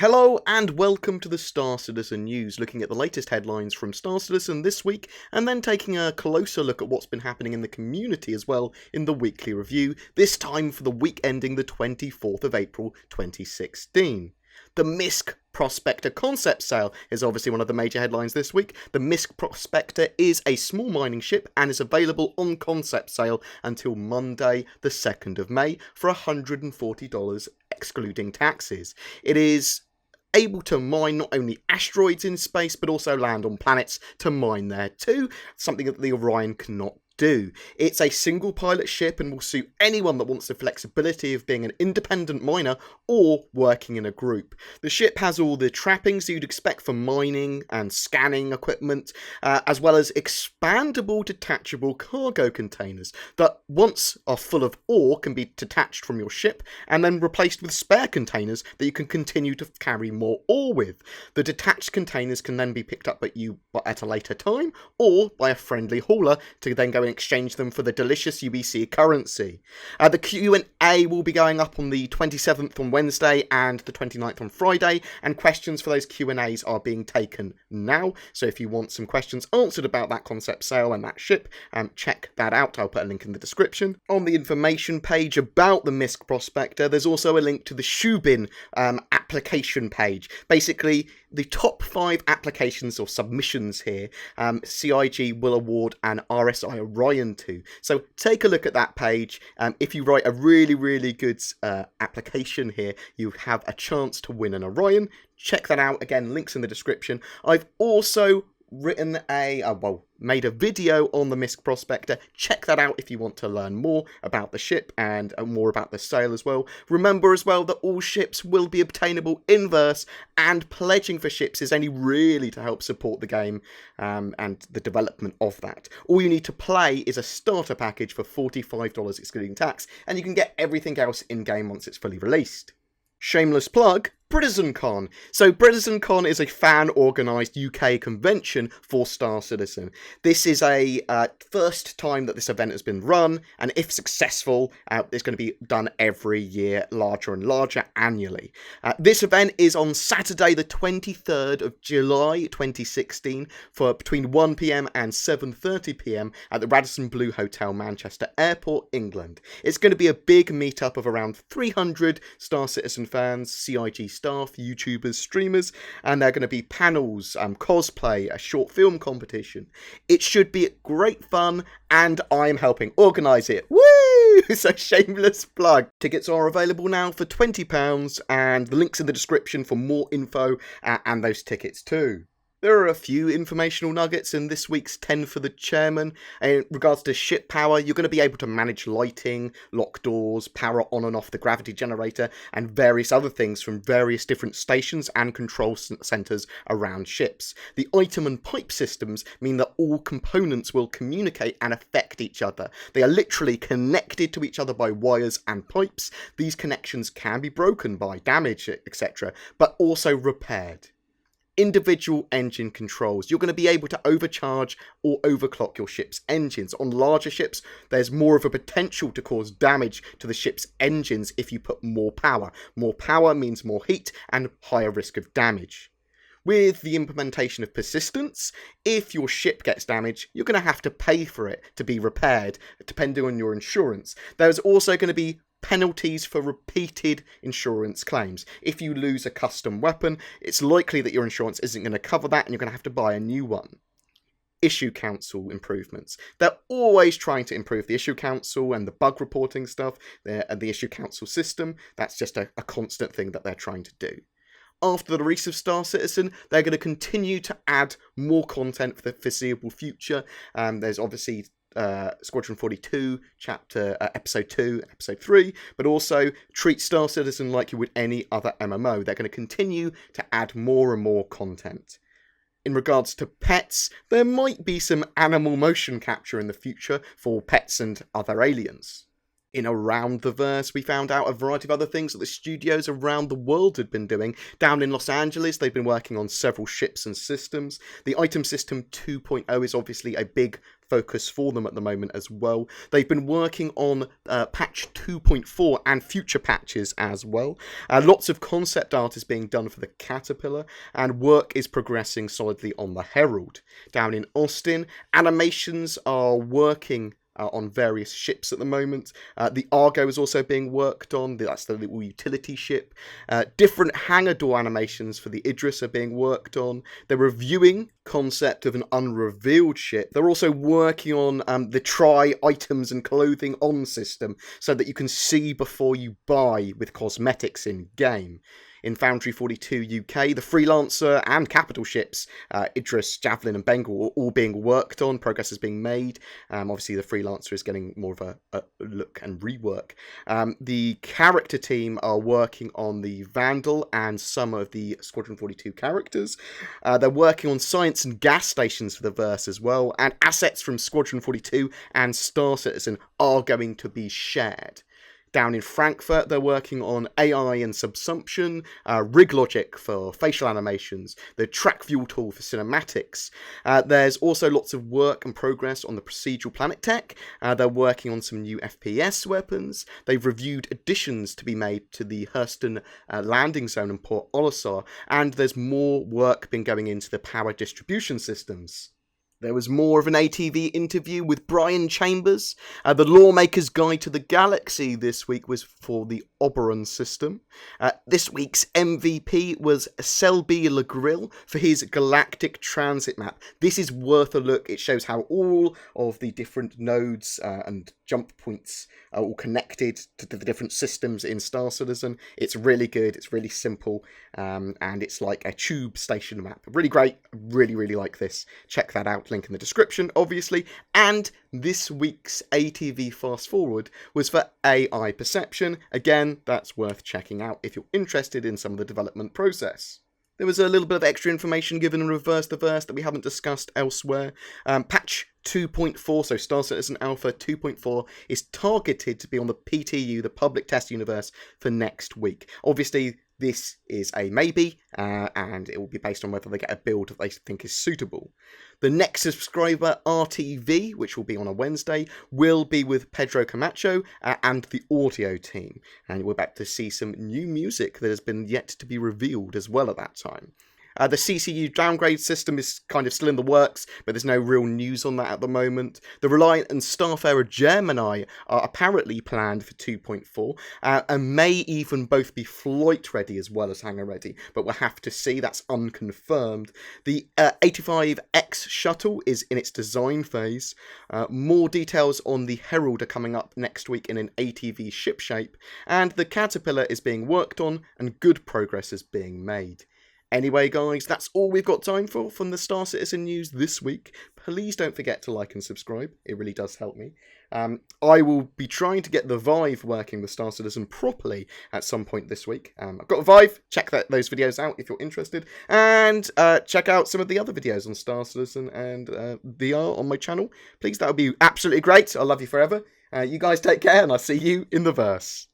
Hello and welcome to the Star Citizen News, looking at the latest headlines from Star Citizen this week and then taking a closer look at what's been happening in the community as well in the weekly review, this time for the week ending the 24th of April 2016. The MISC Prospector concept sale is obviously one of the major headlines this week. The MISC Prospector is a small mining ship and is available on concept sale until Monday the 2nd of May for $140 excluding taxes. It is able to mine not only asteroids in space but also land on planets to mine there too, something that the Orion cannot do. It's a single pilot ship and will suit anyone that wants the flexibility of being an independent miner or working in a group. The ship has all the trappings you'd expect for mining and scanning equipment, as well as expandable detachable cargo containers that once are full of ore can be detached from your ship and then replaced with spare containers that you can continue to carry more ore with. The detached containers can then be picked up at you at a later time or by a friendly hauler to then go and exchange them for the delicious UBC currency. The Q&A will be going up on the 27th on Wednesday and the 29th on Friday, and questions for those Q&As are being taken now, so if you want some questions answered about that concept sale and that ship, check that out. I'll put a link in the description. On the information page about the MISC Prospector, there's also a link to the Shubin application page. Basically, the top 5 applications or submissions here, CIG will award an RSI Orion to. So take a look at that page. If you write a really good application here, you have a chance to win an Orion. Check that out. Again, links in the description. I've also written made a video on the MISC Prospector. Check that out if you want to learn more about the ship and more about the sale as well. Remember as well that all ships will be obtainable in verse, and pledging for ships is only really to help support the game and the development of that. All you need to play is a starter package for $45 excluding tax, and you can get everything else in game once it's fully released. Shameless plug, BritizenCon. So BritizenCon is a fan-organised UK convention for Star Citizen. This is a first time that this event has been run, and if successful, it's going to be done every year, larger and larger annually. This event is on Saturday the 23rd of July 2016 for between 1 PM and 7:30 PM at the Radisson Blu Hotel, Manchester Airport, England. It's going to be a big meetup of around 300 Star Citizen fans, CIG staff, YouTubers, streamers, and there are going to be panels, cosplay, a short film competition. It should be great fun, and I'm helping organise it. Woo! So shameless plug. Tickets are available now for £20, and the link's in the description for more info and those tickets too. There are a few informational nuggets in this week's 10 for the Chairman. In regards to ship power, you're going to be able to manage lighting, lock doors, power on and off the gravity generator, and various other things from various different stations and control centres around ships. The item and pipe systems mean that all components will communicate and affect each other. They are literally connected to each other by wires and pipes. These connections can be broken by damage, etc., but also repaired. Individual engine controls. You're going to be able to overcharge or overclock your ship's engines. On larger ships, there's more of a potential to cause damage to the ship's engines if you put more power. More power means more heat and higher risk of damage. With the implementation of persistence, if your ship gets damaged, you're going to have to pay for it to be repaired, depending on your insurance. There's also going to be penalties for repeated insurance claims. If you lose a custom weapon, it's likely that your insurance isn't going to cover that and you're going to have to buy a new one. Issue council improvements. They're always trying to improve the issue council and the bug reporting stuff, and the issue council system. That's just a constant thing that they're trying to do. After the release of Star Citizen, they're going to continue to add more content for the foreseeable future. There's obviously Squadron 42, Episode 2, Episode 3, but also treat Star Citizen like you would any other MMO. They're going to continue to add more and more content. In regards to pets, there might be some animal motion capture in the future for pets and other aliens. In Around the Verse, we found out a variety of other things that the studios around the world had been doing. Down in Los Angeles, they've been working on several ships and systems. The Item System 2.0 is obviously a big focus for them at the moment as well. They've been working on patch 2.4 and future patches as well. Lots of concept art is being done for the Caterpillar, and work is progressing solidly on the Herald. Down in Austin, animations are working on various ships at the moment. The Argo is also being worked on. That's the little utility ship. Different hangar door animations for the Idris are being worked on. They're reviewing concept of an unrevealed ship. They're also working on the try items and clothing on system so that you can see before you buy with cosmetics in game. In Foundry 42 UK, the Freelancer and capital ships, Idris, Javelin and Bengal, are all being worked on. Progress is being made. Obviously, the Freelancer is getting more of a look and rework. The character team are working on the Vandal and some of the Squadron 42 characters. They're working on science and gas stations for the verse as well. And assets from Squadron 42 and Star Citizen are going to be shared. Down in Frankfurt, they're working on AI and subsumption, rig logic for facial animations, the track view tool for cinematics. There's also lots of work and progress on the procedural planet tech. They're working on some new FPS weapons. They've reviewed additions to be made to the Hurston landing zone in Port Olisar, and there's more work been going into the power distribution systems. There was more of an ATV interview with Brian Chambers. The Lawmaker's Guide to the Galaxy this week was for the Oberon system. This week's MVP was Selby LeGrill for his Galactic Transit map. This is worth a look. It shows how all of the different nodes and jump points are all connected to the different systems in Star Citizen. It's really good. It's really simple. And it's like a tube station map. Really great. Really, really like this. Check that out. Link in the description, obviously. And this week's ATV Fast Forward was for AI Perception. Again, that's worth checking out if you're interested in some of the development process. There was a little bit of extra information given in Reverse the Verse that we haven't discussed elsewhere. Patch 2.4, so Star Citizen Alpha 2.4, is targeted to be on the PTU, the Public Test Universe, for next week. Obviously, this is a maybe, and it will be based on whether they get a build that they think is suitable. The next subscriber, RTV, which will be on a Wednesday, will be with Pedro Camacho and the audio team. And we're about to see some new music that has been yet to be revealed as well at that time. The CCU downgrade system is kind of still in the works, but there's no real news on that at the moment. The Reliant and Starfarer Gemini are apparently planned for 2.4, and may even both be flight ready as well as hangar ready, but we'll have to see. That's unconfirmed. The 85X shuttle is in its design phase. More details on the Herald are coming up next week in an ATV ship shape, and the Caterpillar is being worked on, and good progress is being made. Anyway, guys, that's all we've got time for from the Star Citizen news this week. Please don't forget to like and subscribe. It really does help me. I will be trying to get the Vive working with Star Citizen properly at some point this week. I've got a Vive. Check those videos out if you're interested. And check out some of the other videos on Star Citizen and VR on my channel. Please, that would be absolutely great. I love you forever. You guys take care, and I'll see you in the verse.